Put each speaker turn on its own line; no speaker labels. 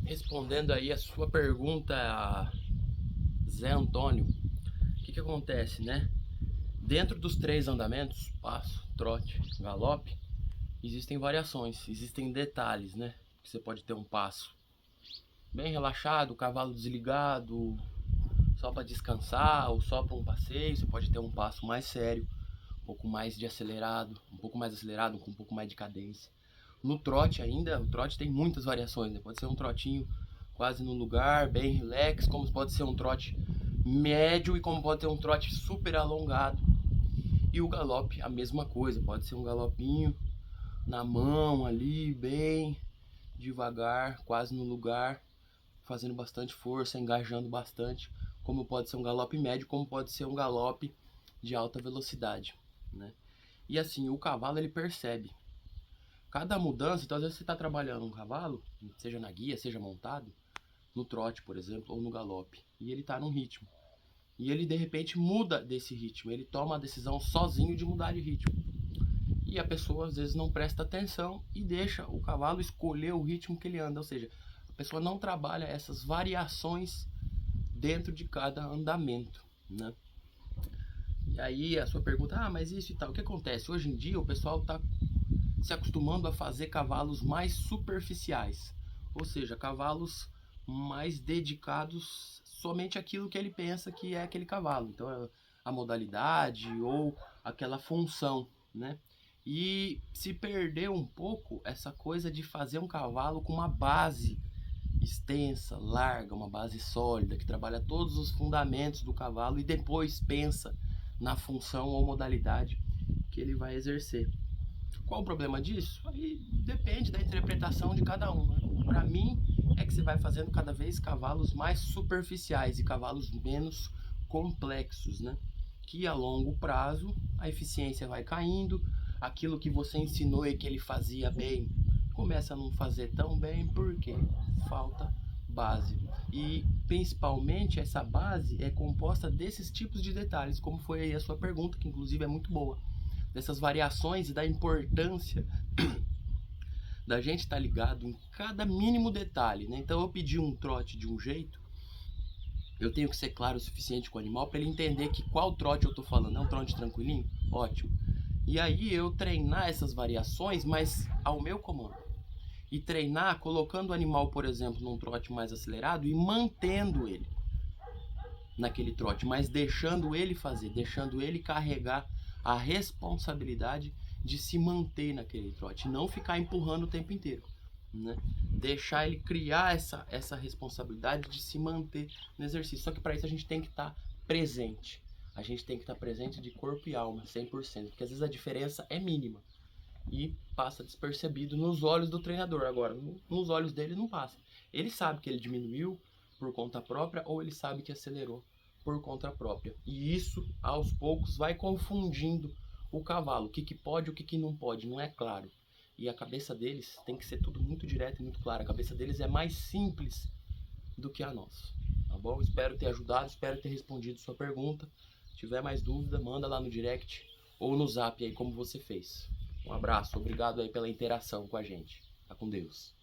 Respondendo aí a sua pergunta, Zé Antônio, o que acontece, né? Dentro dos três andamentos, passo, trote, galope, existem variações, existem detalhes, né? Você pode ter um passo bem relaxado, cavalo desligado, só para descansar ou só para um passeio. Você pode ter um passo mais sério, um pouco mais de acelerado, um pouco mais acelerado, com um pouco mais de cadência. No trote ainda, o trote tem muitas variações, né? Pode ser um trotinho quase no lugar, bem relax, como pode ser um trote médio e como pode ter um trote super alongado. E o galope, a mesma coisa, pode ser um galopinho na mão ali, bem devagar, quase no lugar, fazendo bastante força, engajando bastante, como pode ser um galope médio, como pode ser um galope de alta velocidade, né? E assim, o cavalo ele percebe cada mudança. Então às vezes você está trabalhando um cavalo, seja na guia, seja montado, no trote, por exemplo, ou no galope, e ele está num ritmo. E ele de repente muda desse ritmo, ele toma a decisão sozinho de mudar de ritmo. E a pessoa às vezes não presta atenção e deixa o cavalo escolher o ritmo que ele anda, ou seja, a pessoa não trabalha essas variações dentro de cada andamento, né? E aí a sua pergunta, mas isso e tal, o que acontece? Hoje em dia o pessoal está se acostumando a fazer cavalos mais superficiais, ou seja, cavalos mais dedicados somente àquilo que ele pensa que é aquele cavalo. Então, a modalidade ou aquela função, né? E se perdeu um pouco essa coisa de fazer um cavalo com uma base extensa, larga, uma base sólida, que trabalha todos os fundamentos do cavalo e depois pensa na função ou modalidade que ele vai exercer. Qual o problema disso? Aí depende da interpretação de cada um, né? Para mim é que você vai fazendo cada vez cavalos mais superficiais e cavalos menos complexos, né? Que a longo prazo a eficiência vai caindo, aquilo que você ensinou e que ele fazia bem começa a não fazer tão bem porque falta base. E principalmente essa base é composta desses tipos de detalhes, como foi aí a sua pergunta, que inclusive é muito boa, dessas variações e da importância da gente estar ligado em cada mínimo detalhe, né? Então eu pedi um trote de um jeito, eu tenho que ser claro o suficiente com o animal para ele entender que qual trote eu estou falando. É um trote tranquilinho? Ótimo. E aí eu treinar essas variações, mas ao meu comando. E treinar colocando o animal, por exemplo, num trote mais acelerado e mantendo ele naquele trote, mas deixando ele fazer, deixando ele carregar a responsabilidade de se manter naquele trote, não ficar empurrando o tempo inteiro, né? Deixar ele criar essa responsabilidade de se manter no exercício. Só que para isso a gente tem que estar presente. A gente tem que estar presente de corpo e alma, 100%, porque às vezes a diferença é mínima e passa despercebido nos olhos do treinador. Agora, nos olhos dele não passa. Ele sabe que ele diminuiu por conta própria ou ele sabe que acelerou por conta própria. E isso, aos poucos, vai confundindo o cavalo. O que pode, o que não pode, não é claro. E a cabeça deles tem que ser tudo muito direto e muito claro. A cabeça deles é mais simples do que a nossa. Tá bom? Espero ter ajudado, espero ter respondido sua pergunta. Se tiver mais dúvida, manda lá no direct ou no zap aí como você fez. Um abraço, obrigado aí pela interação com a gente. Tá com Deus.